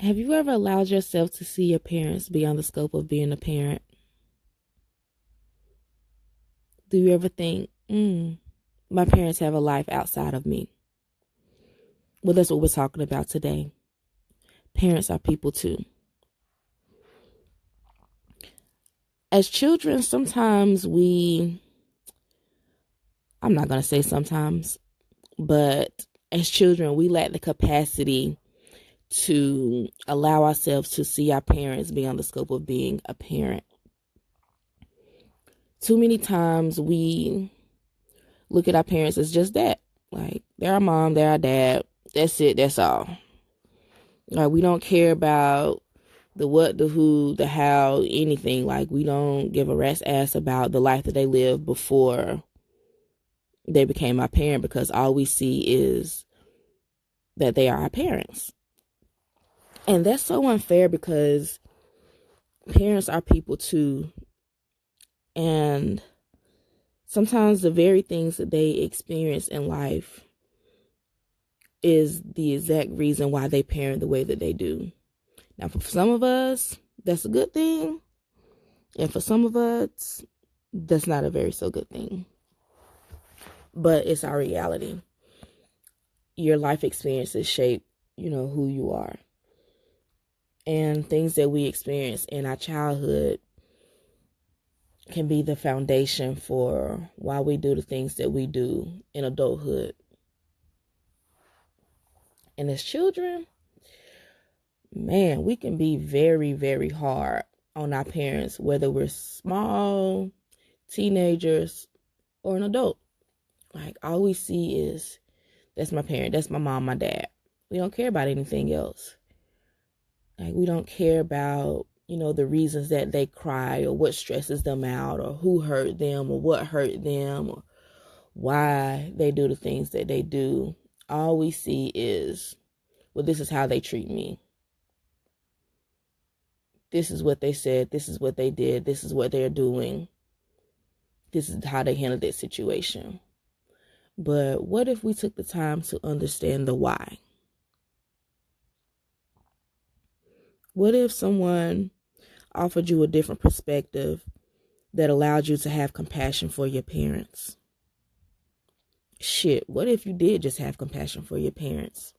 Have you ever allowed yourself to see your parents beyond the scope of being a parent? Do you ever think, my parents have a life outside of me? Well, that's what we're talking about today. Parents are people too. As children, sometimes I'm not going to say sometimes, but as children, we lack the capacity to allow ourselves to see our parents beyond the scope of being a parent. Too many times we look at our parents as just that. Like, they're our mom, they're our dad. That's it, that's all. Like, we don't care about the what, the who, the how, anything. Like, we don't give a rat's ass about the life that they lived before they became our parent, because all we see is that they are our parents. And that's so unfair, because parents are people too. And sometimes the very things that they experience in life is the exact reason why they parent the way that they do. Now, for some of us, that's a good thing. And for some of us, that's not a very so good thing. But it's our reality. Your life experiences shape, who you are. And things that we experience in our childhood can be the foundation for why we do the things that we do in adulthood. And as children, man, we can be very, very hard on our parents, whether we're small, teenagers, or an adult. Like, all we see is, that's my parent, that's my mom, my dad. We don't care about anything else. Like, we don't care about, the reasons that they cry, or what stresses them out, or who hurt them, or what hurt them, or why they do the things that they do. All we see is, well, this is how they treat me. This is what they said. This is what they did. This is what they're doing. This is how they handled that situation. But what if we took the time to understand the why? What if someone offered you a different perspective that allowed you to have compassion for your parents? Shit, what if you did just have compassion for your parents?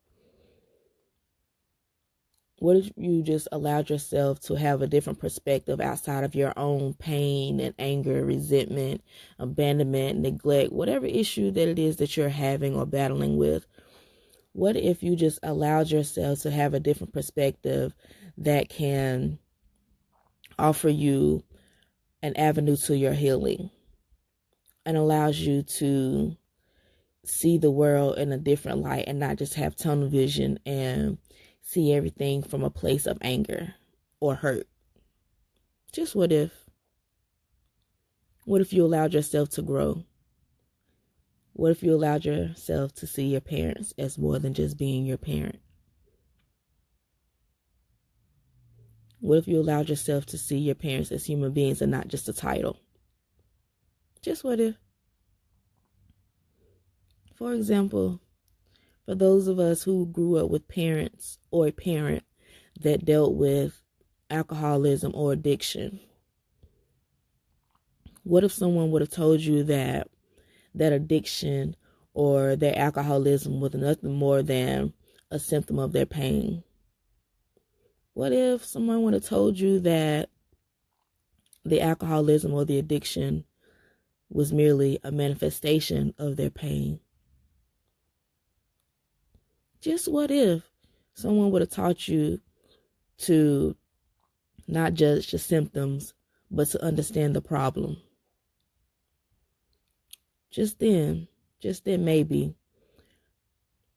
What if you just allowed yourself to have a different perspective outside of your own pain and anger, resentment, abandonment, neglect, whatever issue that it is that you're having or battling with? What if you just allowed yourself to have a different perspective that can offer you an avenue to your healing and allows you to see the world in a different light and not just have tunnel vision and see everything from a place of anger or hurt? Just what if? What if you allowed yourself to grow? What if you allowed yourself to see your parents as more than just being your parent? What if you allowed yourself to see your parents as human beings and not just a title? Just what if? For example, for those of us who grew up with parents or a parent that dealt with alcoholism or addiction, what if someone would have told you that addiction or their alcoholism was nothing more than a symptom of their pain? What if someone would have told you that the alcoholism or the addiction was merely a manifestation of their pain? Just what if someone would have taught you to not judge the symptoms, but to understand the problem? Just then maybe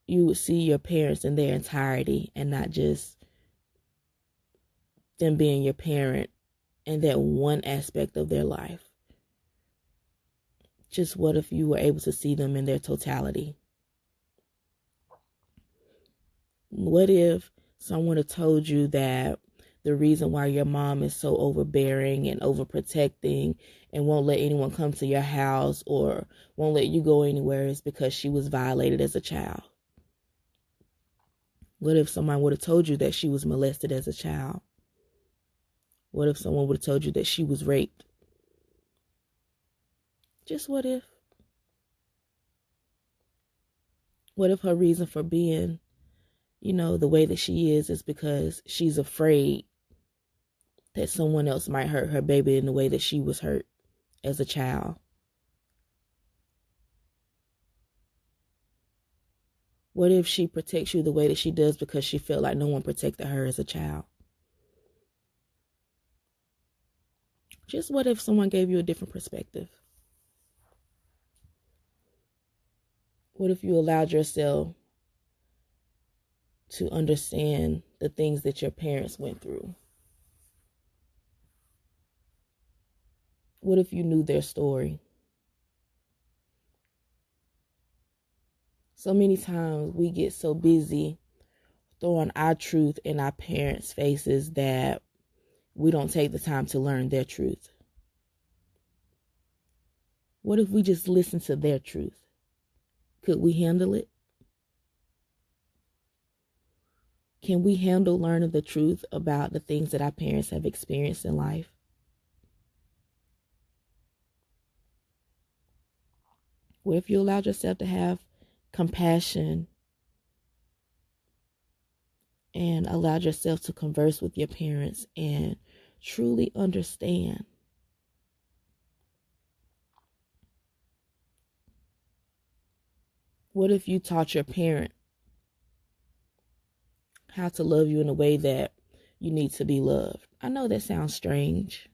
you would see your parents in their entirety and not just them being your parent and that one aspect of their life. Just what if you were able to see them in their totality? What if someone had told you that the reason why your mom is so overbearing and overprotecting and won't let anyone come to your house or won't let you go anywhere is because she was violated as a child? What if someone would have told you that she was molested as a child? What if someone would have told you that she was raped? Just what if? What if her reason for being, the way that she is because she's afraid that someone else might hurt her baby in the way that she was hurt as a child? What if she protects you the way that she does because she felt like no one protected her as a child? Just what if someone gave you a different perspective? What if you allowed yourself to understand the things that your parents went through? What if you knew their story? So many times we get so busy throwing our truth in our parents' faces that we don't take the time to learn their truth. What if we just listen to their truth? Could we handle it? Can we handle learning the truth about the things that our parents have experienced in life? What if you allowed yourself to have compassion and allowed yourself to converse with your parents and truly understand? What if you taught your parent how to love you in a way that you need to be loved? I know that sounds strange.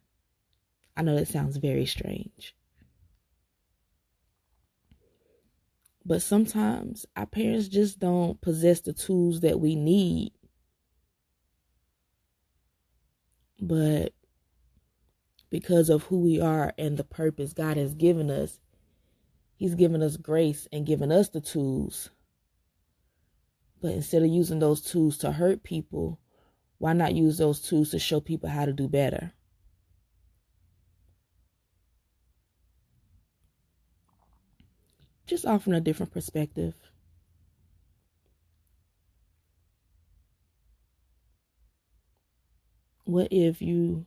I know that sounds very strange. But sometimes our parents just don't possess the tools that we need. But because of who we are and the purpose God has given us, He's given us grace and given us the tools. But instead of using those tools to hurt people, why not use those tools to show people how to do better? Just offering a different perspective. What if you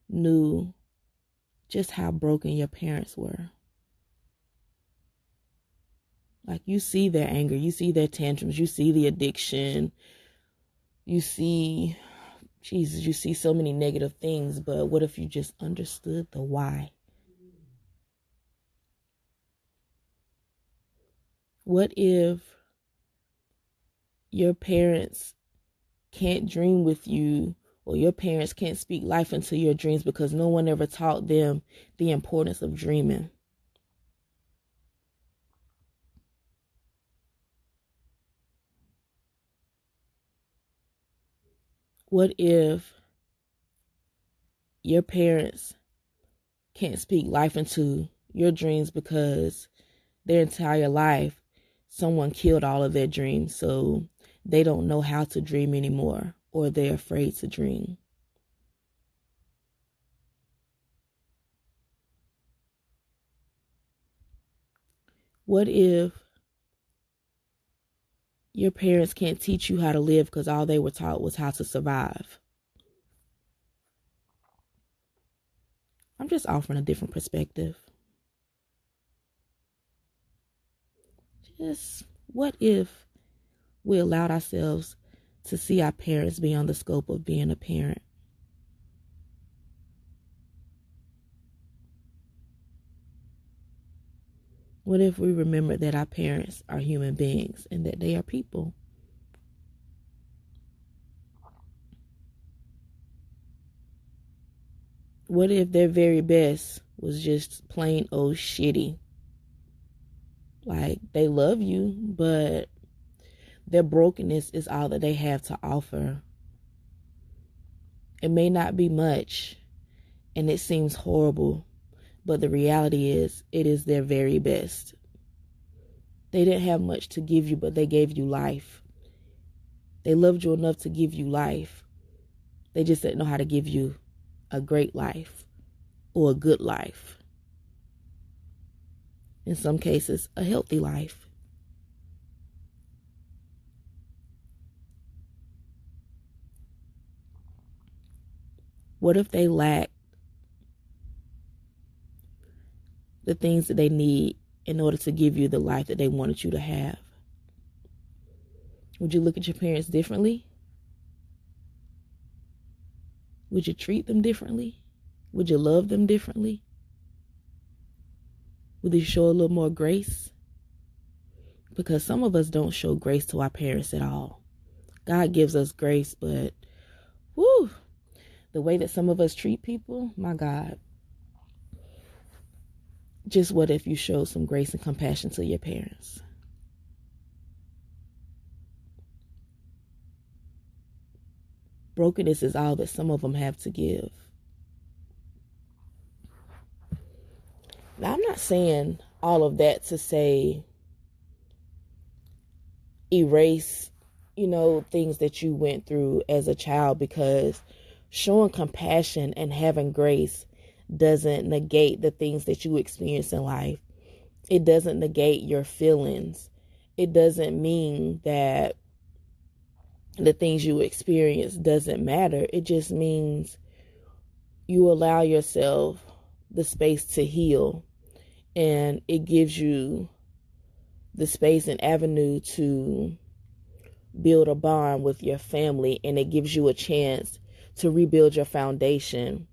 knew just how broken your parents were? Like, you see their anger, you see their tantrums, you see the addiction, you see so many negative things, but what if you just understood the why? What if your parents can't dream with you, or your parents can't speak life into your dreams because no one ever taught them the importance of dreaming? What if your parents can't speak life into your dreams because their entire life someone killed all of their dreams, so they don't know how to dream anymore, or they're afraid to dream? What if your parents can't teach you how to live because all they were taught was how to survive? I'm just offering a different perspective. Just what if we allowed ourselves to see our parents beyond the scope of being a parent? What if we remember that our parents are human beings and that they are people? What if their very best was just plain old shitty? Like, they love you, but their brokenness is all that they have to offer. It may not be much, and it seems horrible, but the reality is, it is their very best. They didn't have much to give you, but they gave you life. They loved you enough to give you life. They just didn't know how to give you a great life or a good life. In some cases, a healthy life. What if they lack the things that they need in order to give you the life that they wanted you to have? Would you look at your parents differently? Would you treat them differently? Would you love them differently? Would you show a little more grace? Because some of us don't show grace to our parents at all. God gives us grace, but whew, the way that some of us treat people, my God. Just what if you showed some grace and compassion to your parents? Brokenness is all that some of them have to give. Now, I'm not saying all of that to say erase, things that you went through as a child, because showing compassion and having grace doesn't negate the things that you experience in life. It doesn't negate your feelings. It doesn't mean that the things you experience doesn't matter. It just means you allow yourself the space to heal, and it gives you the space and avenue to build a bond with your family, and it gives you a chance to rebuild your foundation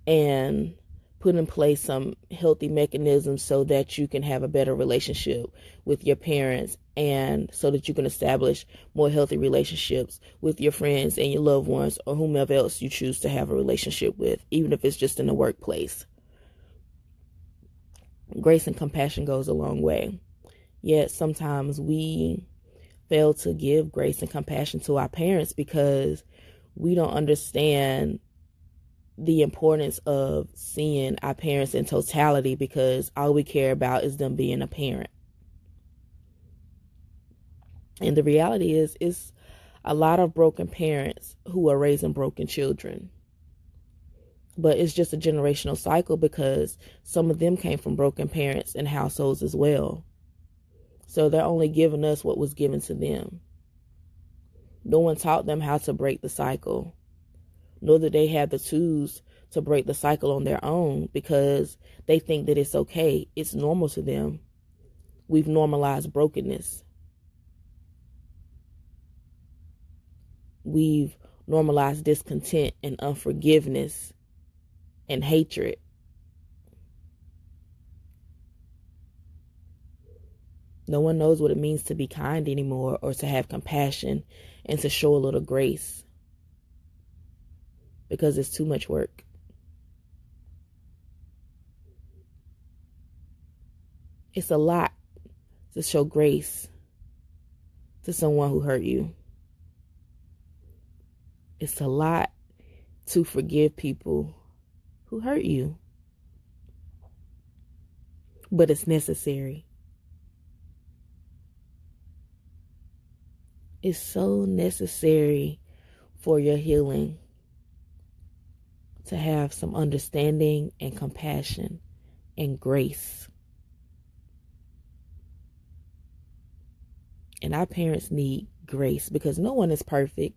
and put in place some healthy mechanisms so that you can have a better relationship with your parents, and so that you can establish more healthy relationships with your friends and your loved ones, or whomever else you choose to have a relationship with, even if it's just in the workplace. Grace and compassion goes a long way. Yet sometimes we fail to give grace and compassion to our parents because we don't understand the importance of seeing our parents in totality, because all we care about is them being a parent. And the reality is, it's a lot of broken parents who are raising broken children. But it's just a generational cycle, because some of them came from broken parents and households as well. So they're only giving us what was given to them. No one taught them how to break the cycle, nor do they have the tools to break the cycle on their own, because they think that it's okay. It's normal to them. We've normalized brokenness. We've normalized discontent and unforgiveness and hatred. No one knows what it means to be kind anymore, or to have compassion and to show a little grace, because it's too much work. It's a lot to show grace to someone who hurt you. It's a lot to forgive people who hurt you. But it's necessary. It's so necessary for your healing to have some understanding and compassion and grace. And our parents need grace, because no one is perfect.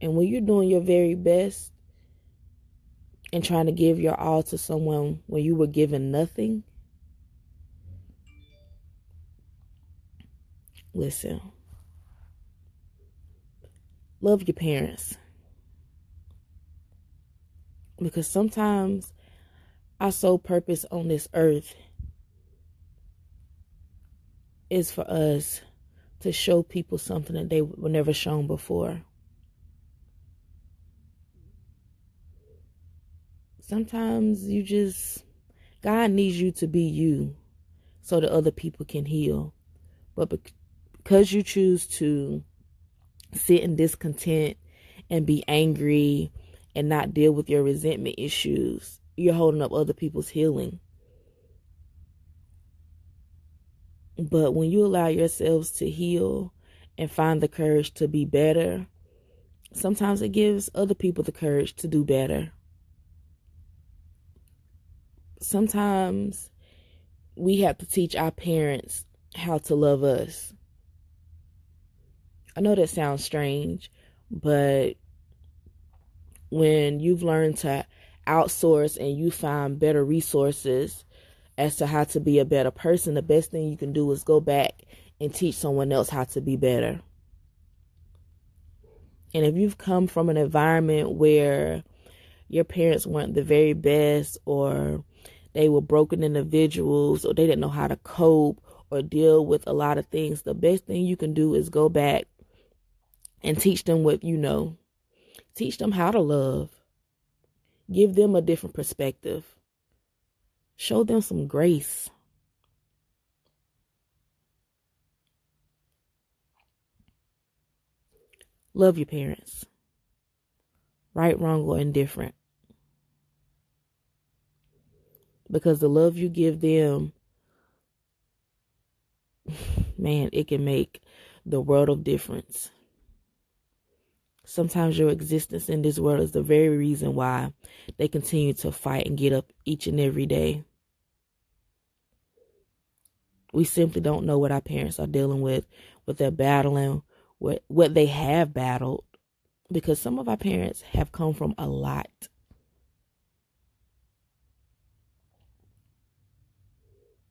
And when you're doing your very best and trying to give your all to someone when you were given nothing, listen, love your parents. Because sometimes our sole purpose on this earth is for us to show people something that they were never shown before. Sometimes God needs you to be you so that other people can heal. But because you choose to sit in discontent and be angry and not deal with your resentment issues, you're holding up other people's healing. But when you allow yourselves to heal and find the courage to be better, sometimes it gives other people the courage to do better. Sometimes we have to teach our parents how to love us. I know that sounds strange, but when you've learned to outsource and you find better resources as to how to be a better person, the best thing you can do is go back and teach someone else how to be better. And if you've come from an environment where your parents weren't the very best, or they were broken individuals, or they didn't know how to cope or deal with a lot of things, the best thing you can do is go back and teach them what you know. Teach them how to love. Give them a different perspective. Show them some grace. Love your parents. Right, wrong, or indifferent. Because the love you give them, man, it can make the world of difference. Sometimes your existence in this world is the very reason why they continue to fight and get up each and every day. We simply don't know what our parents are dealing with, what they're battling, what they have battled, because some of our parents have come from a lot.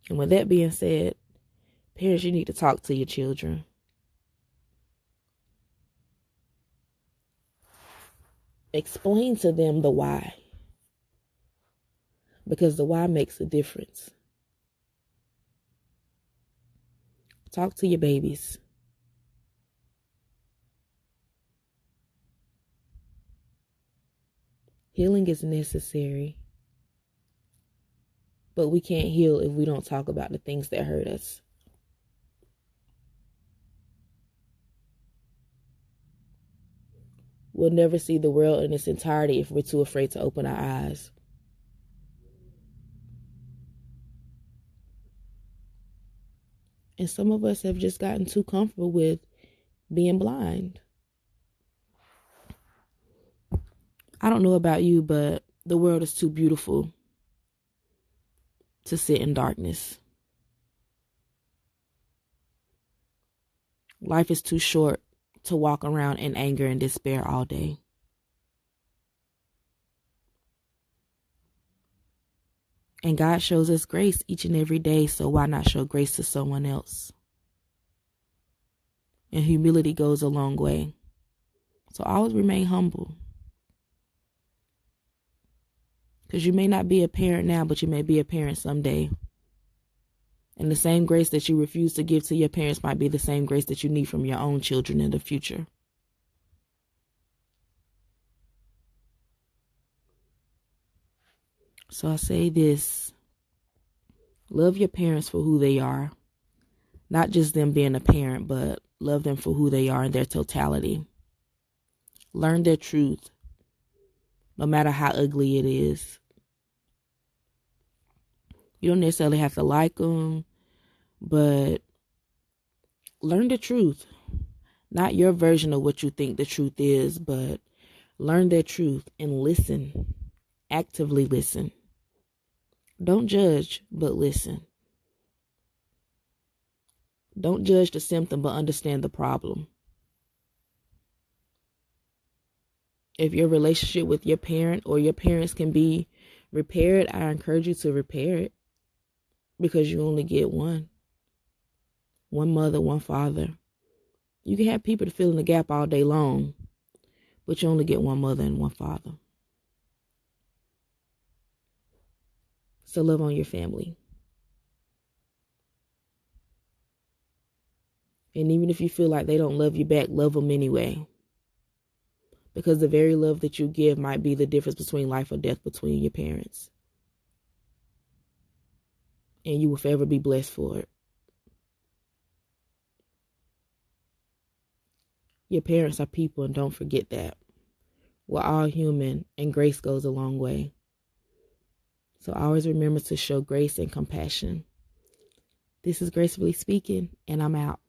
And with that being said, parents, you need to talk to your children. Explain to them the why. Because the why makes a difference. Talk to your babies. Healing is necessary. But we can't heal if we don't talk about the things that hurt us. We'll never see the world in its entirety if we're too afraid to open our eyes. And some of us have just gotten too comfortable with being blind. I don't know about you, but the world is too beautiful to sit in darkness. Life is too short to walk around in anger and despair all day. And God shows us grace each and every day, so why not show grace to someone else? And humility goes a long way. So always remain humble. Because you may not be a parent now, but you may be a parent someday. And the same grace that you refuse to give to your parents might be the same grace that you need from your own children in the future. So I say this: love your parents for who they are. Not just them being a parent, but love them for who they are in their totality. Learn their truth, no matter how ugly it is. You don't necessarily have to like them, but learn the truth. Not your version of what you think the truth is, but learn their truth and listen. Actively listen. Don't judge, but listen. Don't judge the symptom, but understand the problem. If your relationship with your parent or your parents can be repaired, I encourage you to repair it, because you only get one. One mother, one father. You can have people to fill in the gap all day long, but you only get one mother and one father. So love on your family. And even if you feel like they don't love you back, love them anyway. Because the very love that you give might be the difference between life or death between your parents. And you will forever be blessed for it. Your parents are people, and don't forget that. We're all human, and grace goes a long way. So always remember to show grace and compassion. This is Gracefully speaking, and I'm out.